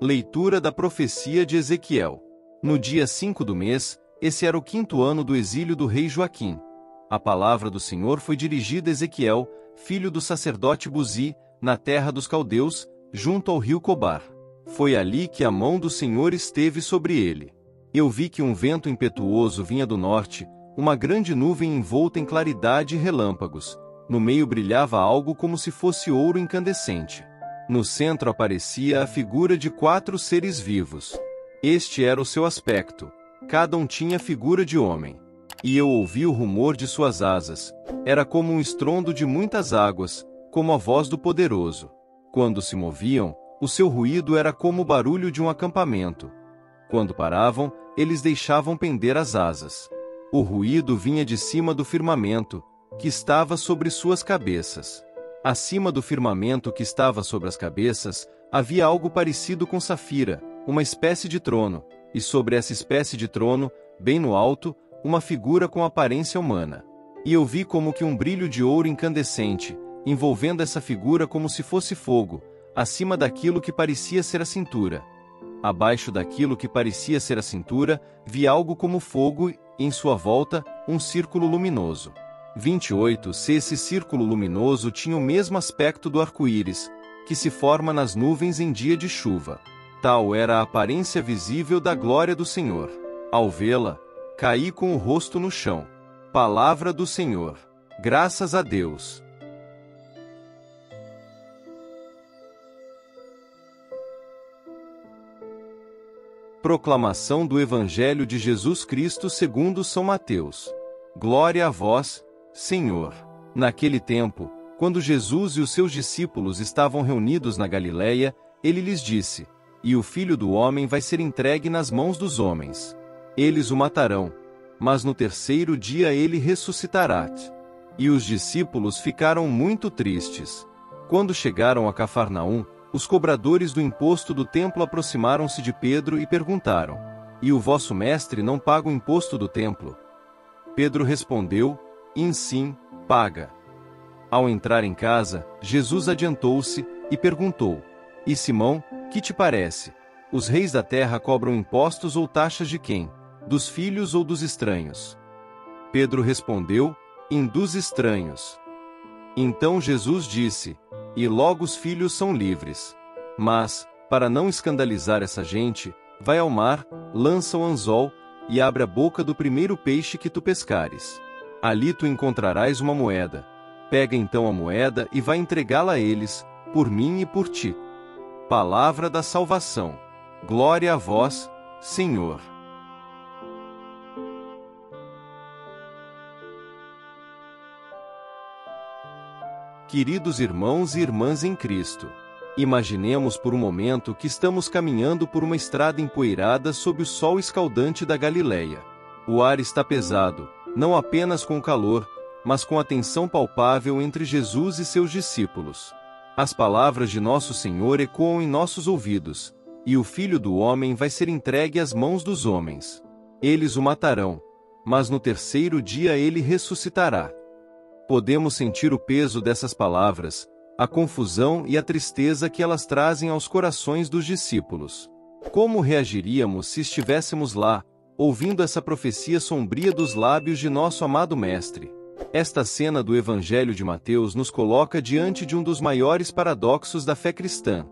Leitura da profecia de Ezequiel. No dia 5 do mês, esse era o 5º ano do exílio do rei Joaquim. A palavra do Senhor foi dirigida a Ezequiel, filho do sacerdote Buzi, na terra dos caldeus, junto ao rio Cobar. Foi ali que a mão do Senhor esteve sobre ele. Eu vi que um vento impetuoso vinha do norte, uma grande nuvem envolta em claridade e relâmpagos. No meio brilhava algo como se fosse ouro incandescente. No centro aparecia a figura de 4 seres vivos. Este era o seu aspecto. Cada um tinha a figura de homem. E eu ouvi o rumor de suas asas. Era como um estrondo de muitas águas, como a voz do poderoso. Quando se moviam, o seu ruído era como o barulho de um acampamento. Quando paravam, eles deixavam pender as asas. O ruído vinha de cima do firmamento, que estava sobre suas cabeças. Acima do firmamento que estava sobre as cabeças, havia algo parecido com safira, uma espécie de trono, e sobre essa espécie de trono, bem no alto, uma figura com aparência humana. E eu vi como que um brilho de ouro incandescente, envolvendo essa figura como se fosse fogo, acima daquilo que parecia ser a cintura. Abaixo daquilo que parecia ser a cintura, vi algo como fogo e, em sua volta, um círculo luminoso. 28. Se esse círculo luminoso tinha o mesmo aspecto do arco-íris, que se forma nas nuvens em dia de chuva. Tal era a aparência visível da glória do Senhor. Ao vê-la, caí com o rosto no chão. Palavra do Senhor. Graças a Deus. Proclamação do Evangelho de Jesus Cristo segundo São Mateus. Glória a vós, Senhor. Naquele tempo, quando Jesus e os seus discípulos estavam reunidos na Galileia, ele lhes disse: E o Filho do Homem vai ser entregue nas mãos dos homens. Eles o matarão, mas no terceiro dia ele ressuscitará. E os discípulos ficaram muito tristes. Quando chegaram a Cafarnaum, os cobradores do imposto do templo aproximaram-se de Pedro e perguntaram: E o vosso mestre não paga o imposto do templo? Pedro respondeu: Sim, paga. Ao entrar em casa, Jesus adiantou-se e perguntou: E Simão, que te parece? Os reis da terra cobram impostos ou taxas de quem? Dos filhos ou dos estranhos? Pedro respondeu: Dos estranhos. Então Jesus disse: E logo os filhos são livres. Mas, para não escandalizar essa gente, vai ao mar, lança o anzol, e abre a boca do primeiro peixe que tu pescares. Ali tu encontrarás uma moeda. Pega então a moeda e vai entregá-la a eles, por mim e por ti. Palavra da salvação. Glória a vós, Senhor. Queridos irmãos e irmãs em Cristo, imaginemos por um momento que estamos caminhando por uma estrada empoeirada sob o sol escaldante da Galileia. O ar está pesado, não apenas com o calor, mas com a tensão palpável entre Jesus e seus discípulos. As palavras de nosso Senhor ecoam em nossos ouvidos: E o Filho do Homem vai ser entregue às mãos dos homens. Eles o matarão, mas no terceiro dia ele ressuscitará. Podemos sentir o peso dessas palavras, a confusão e a tristeza que elas trazem aos corações dos discípulos. Como reagiríamos se estivéssemos lá, ouvindo essa profecia sombria dos lábios de nosso amado Mestre? Esta cena do Evangelho de Mateus nos coloca diante de um dos maiores paradoxos da fé cristã: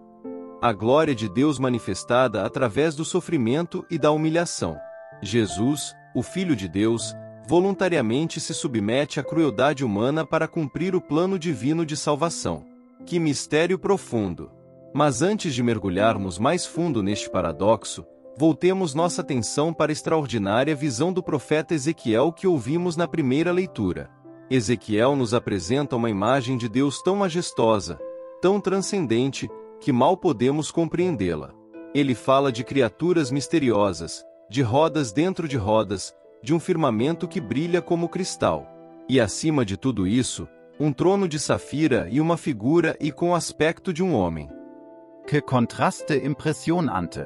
a glória de Deus manifestada através do sofrimento e da humilhação. Jesus, o Filho de Deus, voluntariamente se submete à crueldade humana para cumprir o plano divino de salvação. Que mistério profundo! Mas antes de mergulharmos mais fundo neste paradoxo, voltemos nossa atenção para a extraordinária visão do profeta Ezequiel que ouvimos na primeira leitura. Ezequiel nos apresenta uma imagem de Deus tão majestosa, tão transcendente, que mal podemos compreendê-la. Ele fala de criaturas misteriosas, de rodas dentro de rodas, de um firmamento que brilha como cristal. E acima de tudo isso, um trono de safira e uma figura e com o aspecto de um homem. Que contraste impressionante!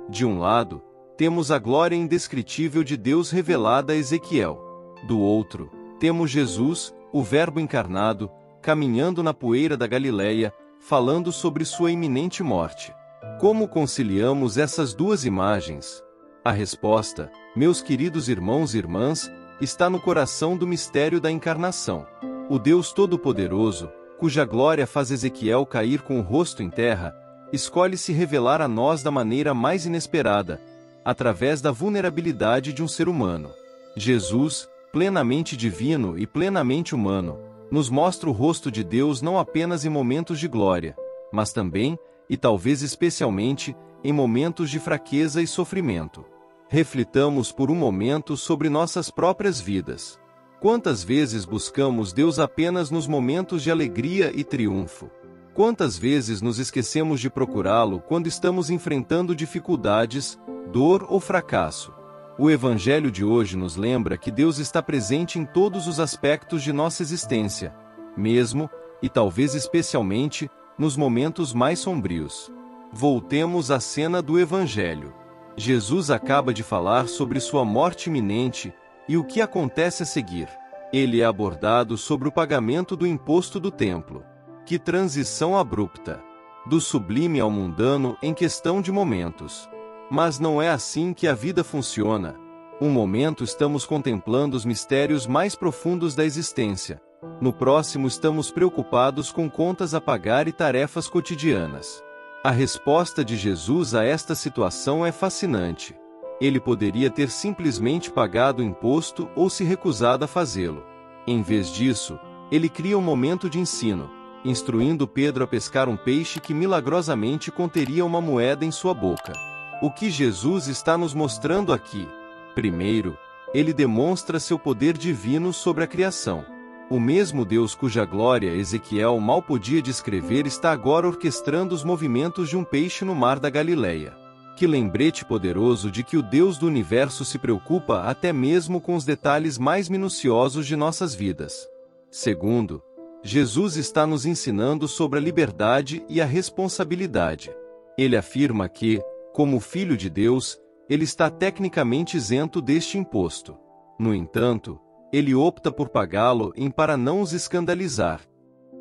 De um lado, temos a glória indescritível de Deus revelada a Ezequiel. Do outro, temos Jesus, o Verbo encarnado, caminhando na poeira da Galileia, falando sobre sua iminente morte. Como conciliamos essas duas imagens? A resposta, meus queridos irmãos e irmãs, está no coração do mistério da encarnação. O Deus Todo-Poderoso, cuja glória faz Ezequiel cair com o rosto em terra, escolhe se revelar a nós da maneira mais inesperada, através da vulnerabilidade de um ser humano. Jesus, plenamente divino e plenamente humano, nos mostra o rosto de Deus não apenas em momentos de glória, mas também, e talvez especialmente, em momentos de fraqueza e sofrimento. Reflitamos por um momento sobre nossas próprias vidas. Quantas vezes buscamos Deus apenas nos momentos de alegria e triunfo? Quantas vezes nos esquecemos de procurá-lo quando estamos enfrentando dificuldades, dor ou fracasso? O Evangelho de hoje nos lembra que Deus está presente em todos os aspectos de nossa existência, mesmo, e talvez especialmente, nos momentos mais sombrios. Voltemos à cena do Evangelho. Jesus acaba de falar sobre sua morte iminente, e o que acontece a seguir? Ele é abordado sobre o pagamento do imposto do templo. Que transição abrupta! Do sublime ao mundano em questão de momentos. Mas não é assim que a vida funciona. Um momento estamos contemplando os mistérios mais profundos da existência. No próximo estamos preocupados com contas a pagar e tarefas cotidianas. A resposta de Jesus a esta situação é fascinante. Ele poderia ter simplesmente pagado o imposto ou se recusado a fazê-lo. Em vez disso, ele cria um momento de ensino, instruindo Pedro a pescar um peixe que milagrosamente conteria uma moeda em sua boca. O que Jesus está nos mostrando aqui? Primeiro, ele demonstra seu poder divino sobre a criação. O mesmo Deus cuja glória Ezequiel mal podia descrever está agora orquestrando os movimentos de um peixe no mar da Galileia. Que lembrete poderoso de que o Deus do universo se preocupa até mesmo com os detalhes mais minuciosos de nossas vidas. Segundo, Jesus está nos ensinando sobre a liberdade e a responsabilidade. Ele afirma que, como Filho de Deus, ele está tecnicamente isento deste imposto. No entanto, ele opta por pagá-lo para não os escandalizar.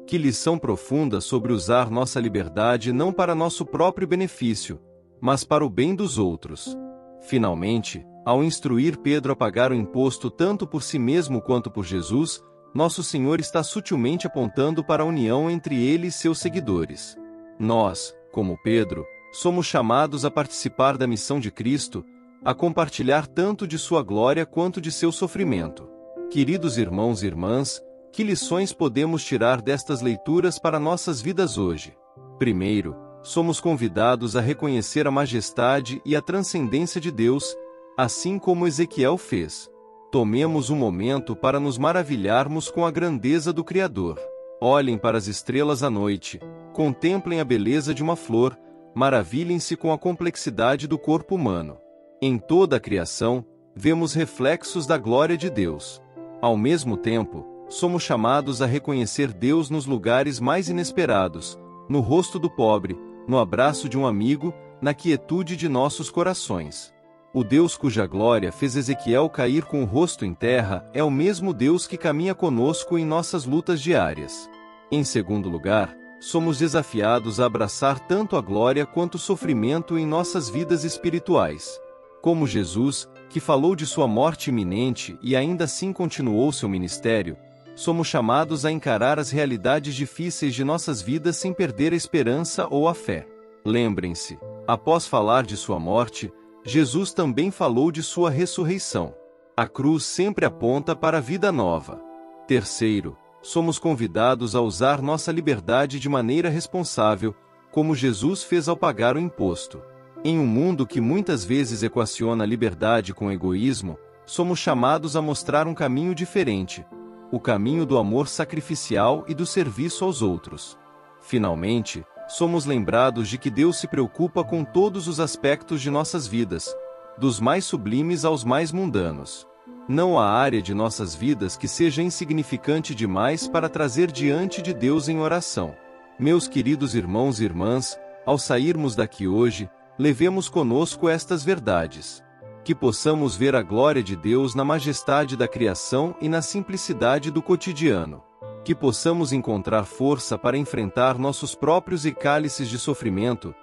Que lição profunda sobre usar nossa liberdade não para nosso próprio benefício, mas para o bem dos outros. Finalmente, ao instruir Pedro a pagar o imposto tanto por si mesmo quanto por Jesus, nosso Senhor está sutilmente apontando para a união entre ele e seus seguidores. Nós, como Pedro, somos chamados a participar da missão de Cristo, a compartilhar tanto de sua glória quanto de seu sofrimento. Queridos irmãos e irmãs, que lições podemos tirar destas leituras para nossas vidas hoje? Primeiro, somos convidados a reconhecer a majestade e a transcendência de Deus, assim como Ezequiel fez. Tomemos um momento para nos maravilharmos com a grandeza do Criador. Olhem para as estrelas à noite, contemplem a beleza de uma flor, maravilhem-se com a complexidade do corpo humano. Em toda a criação, vemos reflexos da glória de Deus. Ao mesmo tempo, somos chamados a reconhecer Deus nos lugares mais inesperados, no rosto do pobre, no abraço de um amigo, na quietude de nossos corações. O Deus cuja glória fez Ezequiel cair com o rosto em terra é o mesmo Deus que caminha conosco em nossas lutas diárias. Em segundo lugar, somos desafiados a abraçar tanto a glória quanto o sofrimento em nossas vidas espirituais. Como Jesus, que falou de sua morte iminente e ainda assim continuou seu ministério, somos chamados a encarar as realidades difíceis de nossas vidas sem perder a esperança ou a fé. Lembrem-se, após falar de sua morte, Jesus também falou de sua ressurreição. A cruz sempre aponta para a vida nova. Terceiro, somos convidados a usar nossa liberdade de maneira responsável, como Jesus fez ao pagar o imposto. Em um mundo que muitas vezes equaciona a liberdade com egoísmo, somos chamados a mostrar um caminho diferente, o caminho do amor sacrificial e do serviço aos outros. Finalmente, somos lembrados de que Deus se preocupa com todos os aspectos de nossas vidas, dos mais sublimes aos mais mundanos. Não há área de nossas vidas que seja insignificante demais para trazer diante de Deus em oração. Meus queridos irmãos e irmãs, ao sairmos daqui hoje, levemos conosco estas verdades. Que possamos ver a glória de Deus na majestade da criação e na simplicidade do cotidiano. Que possamos encontrar força para enfrentar nossos próprios cálices de sofrimento,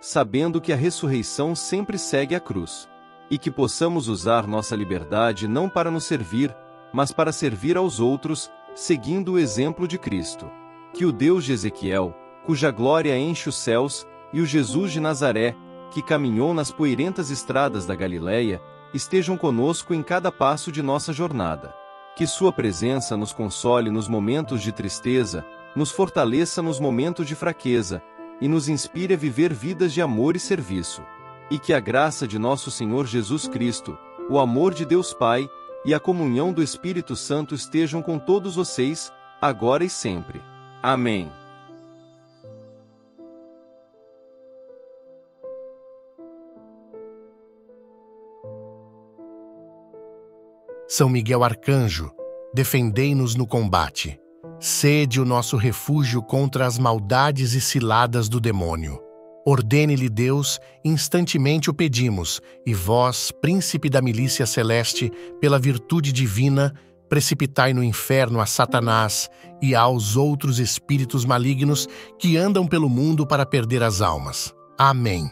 sabendo que a ressurreição sempre segue a cruz. E que possamos usar nossa liberdade não para nos servir, mas para servir aos outros, seguindo o exemplo de Cristo. Que o Deus de Ezequiel, cuja glória enche os céus, e o Jesus de Nazaré, que caminhou nas poeirentas estradas da Galileia, estejam conosco em cada passo de nossa jornada. Que sua presença nos console nos momentos de tristeza, nos fortaleça nos momentos de fraqueza, e nos inspire a viver vidas de amor e serviço. E que a graça de nosso Senhor Jesus Cristo, o amor de Deus Pai, e a comunhão do Espírito Santo estejam com todos vocês, agora e sempre. Amém. São Miguel Arcanjo, defendei-nos no combate. Sede o nosso refúgio contra as maldades e ciladas do demônio. Ordene-lhe Deus, instantemente o pedimos, e vós, príncipe da milícia celeste, pela virtude divina, precipitai no inferno a Satanás e aos outros espíritos malignos que andam pelo mundo para perder as almas. Amém.